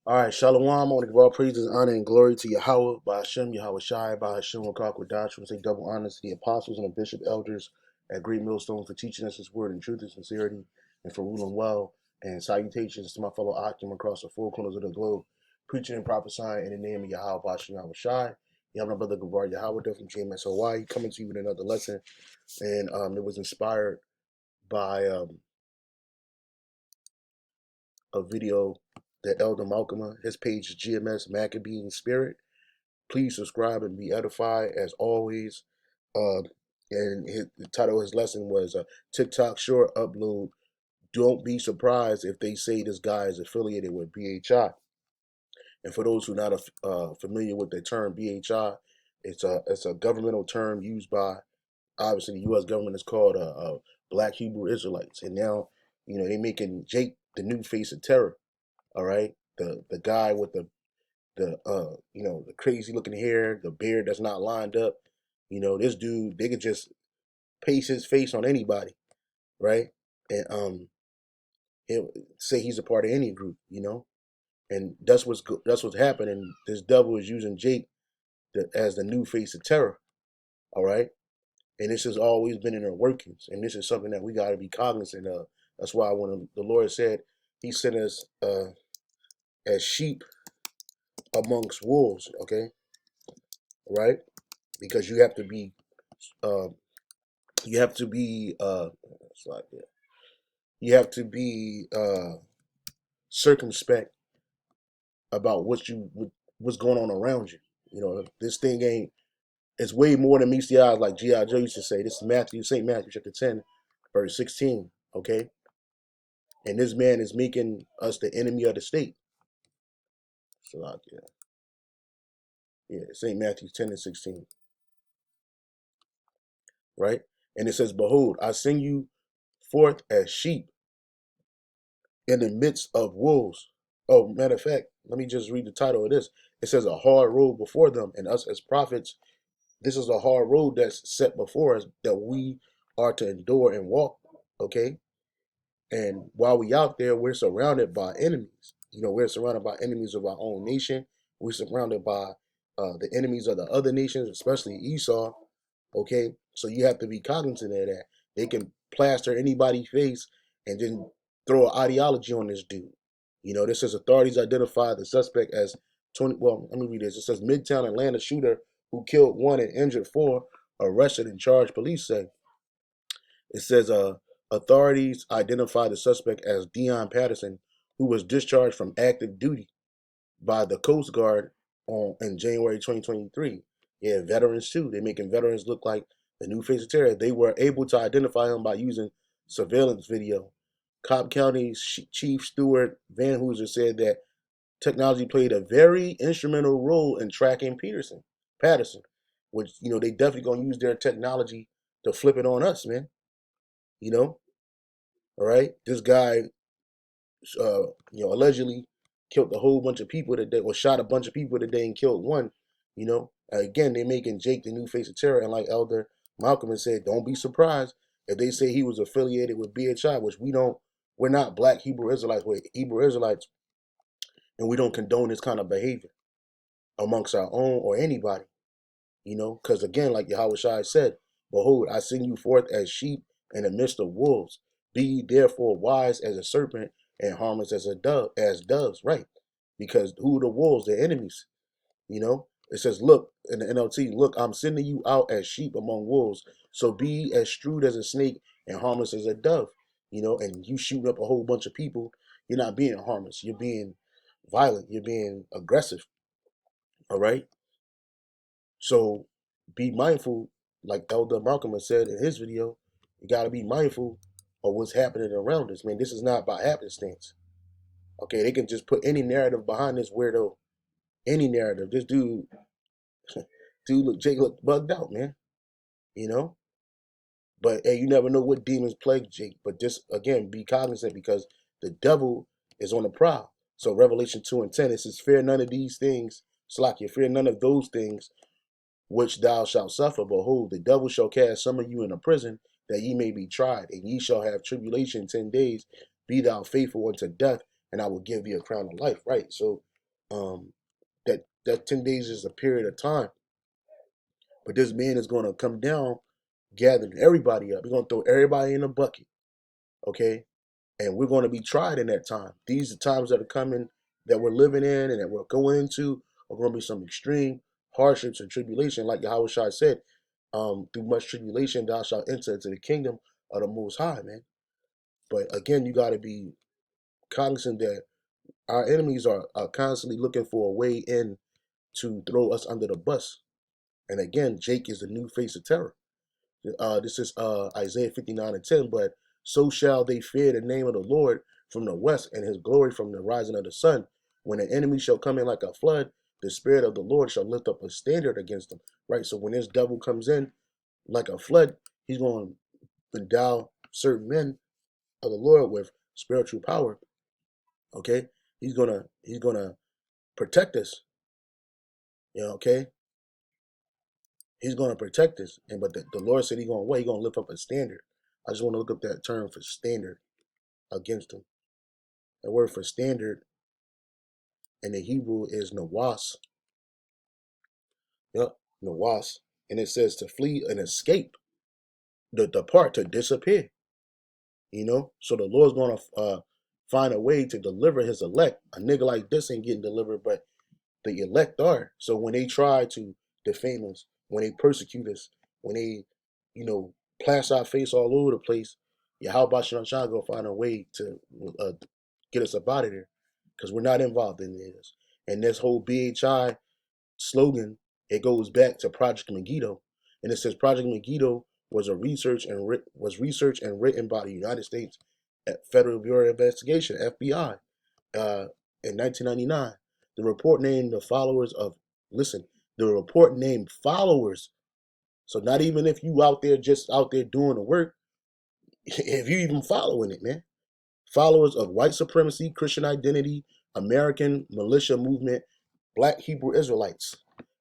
All right, Shalom. I want to give all praises, honor, and glory to Yahweh, by Hashem, Yahweh Shai, by Hashem, Wakak, we say double honors to the apostles and the bishop elders at Great Millstone for teaching us his word in truth and sincerity and for ruling well. And salutations to my fellow Akim across the four corners of the globe, preaching and prophesying in the name of Yahweh, by Hashem, Yahweh Shai. You have my brother Gabar Yahweh from JMSOY coming to you with another lesson. And it was inspired by a video that Elder Malcolm, his page is GMS Maccabean Spirit. Please subscribe and be edified as always. And the title of his lesson was TikTok short upload. Don't be surprised if they say this guy is affiliated with BHI. And for those who are not familiar with the term BHI, it's a governmental term used by obviously the U.S. government is called Black Hebrew Israelites. And now, they're making Jake the new face of terror. All right, the guy with the crazy looking hair, the beard that's not lined up. This dude, they could just paste his face on anybody, right? And he'll say he's a part of any group. And that's what's happening. This devil is using Jake as the new face of terror. All right, and this has always been in their workings, and this is something that we got to be cognizant of. That's why when the Lord said He sent us as sheep amongst wolves, okay, right? Because uh, you have to be it's like that. You have to be circumspect about what's going on around you. This thing ain't. It's way more than meets the eyes, like G.I. Joe used to say. This is St. Matthew chapter 10, verse 16. Okay, and this man is making us the enemy of the state. So like, yeah, St. Matthew 10 and 16, right? And it says, "Behold, I send you forth as sheep in the midst of wolves." Oh, matter of fact, let me just read the title of this. It says, "A hard road before them," and us as prophets, this is a hard road that's set before us that we are to endure and walk. Okay, and while we out there, we're surrounded by enemies. We're surrounded by enemies of our own nation. We're surrounded by the enemies of the other nations, especially Esau. Okay, so you have to be cognizant of that. They can plaster anybody's face and then throw an ideology on this dude. This says authorities identified the suspect as 20. Well, let me read this. It says Midtown Atlanta shooter who killed one and injured four arrested and charged. Police say. It says authorities identified the suspect as Dion Patterson, who was discharged from active duty by the Coast Guard in January 2023. Yeah, veterans too. They're making veterans look like the new face of terror. They were able to identify him by using surveillance video. Cobb County Chief Stewart Van Hooser said that technology played a very instrumental role in tracking Patterson, which they definitely gonna use their technology to flip it on us, man. You know, all right. This guy, allegedly killed a whole bunch of people today, or shot a bunch of people today and killed one. Again, they're making Jake the new face of terror, and like Elder Malcolm has said, don't be surprised if they say he was affiliated with BHI, which we don't. We're not Black Hebrew Israelites. We're Hebrew Israelites, and we don't condone this kind of behavior amongst our own or anybody. Because again, like Yahweh Shai said, "Behold, I send you forth as sheep in the midst of wolves. Be ye therefore wise as a serpent and harmless as doves." Right? Because who are the wolves? They're enemies. It says, "Look," in the NLT, "Look, I'm sending you out as sheep among wolves. So be as shrewd as a snake and harmless as a dove." And you shooting up a whole bunch of people, you're not being harmless. You're being violent. You're being aggressive. All right. So be mindful, like Elder Malcolm has said in his video, you got to be mindful of what's happening around us. Man, this is not by happenstance. Okay, they can just put any narrative behind this weirdo, any narrative. This Jake looked bugged out, man. You know, but hey, you never know what demons plague Jake. But just again, be cognizant because the devil is on the prowl. So Revelation 2:10, it says, "Fear none of these things, Slakia, fear none of those things which thou shalt suffer. Behold, the devil shall cast some of you into prison, that ye may be tried, and ye shall have tribulation 10 days. Be thou faithful unto death, and I will give thee a crown of life." Right. So That 10 days is a period of time, but this man is going to come down, gathering everybody up. He's going to throw everybody in a bucket, okay? And we're going to be tried in that time. These are times that are coming, that we're living in and that we're going into, are going to be some extreme hardships and tribulation. Like Yahweh Shai said, through much tribulation thou shalt enter into the kingdom of the Most High, man. But again, you got to be cognizant that our enemies are constantly looking for a way in to throw us under the bus. And again, Jake is the new face of terror. This is Isaiah 59:10. But so shall they fear the name of the Lord from the west, and his glory from the rising of the sun. When the enemy shall come in like a flood, the spirit of the Lord shall lift up a standard against them. Right. So when this devil comes in like a flood, he's going to endow certain men of the Lord with spiritual power. Okay. He's gonna protect us. Okay. He's going to protect us. And but the Lord said he's going to what? He's going to lift up a standard. I just want to look up that term for standard against him. The word for standard in the Hebrew is nawas. Yep, nawas. And it says to flee and escape, to depart, to disappear. So the Lord's going to find a way to deliver his elect. A nigga like this ain't getting delivered, but the elect are. So when they try to defame us, when they persecute us, when they, plaster our face all over the place, how about Shana go find a way to get us up out of there? Because we're not involved in this. And this whole BHI slogan, it goes back to Project Megiddo. And it says Project Megiddo was researched and written by the United States Federal Bureau of Investigation, FBI, in 1999. The report named the report named followers. So not even if you just out there doing the work, if you even following it, man. Followers of white supremacy, Christian identity, American militia movement, black Hebrew Israelites,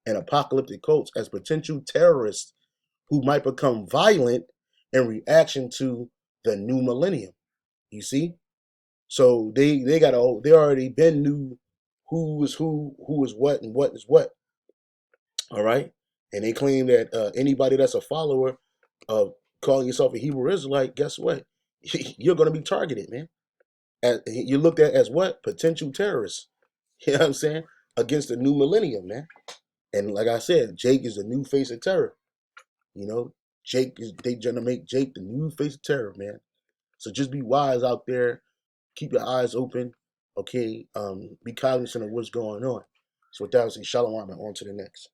and apocalyptic cults as potential terrorists who might become violent in reaction to the new millennium. You see? So they already been knew who is what, and what is what. All right, and they claim that anybody that's a follower of calling yourself a Hebrew Israelite, guess what? You're going to be targeted, man. You're looked at as what? Potential terrorists. You know what I'm saying? Against the new millennium, man. And like I said, Jake is the new face of terror. They gonna make Jake the new face of terror, man. So just be wise out there. Keep your eyes open. Okay. Be cognizant of what's going on. So with that, I say shalom and on to the next.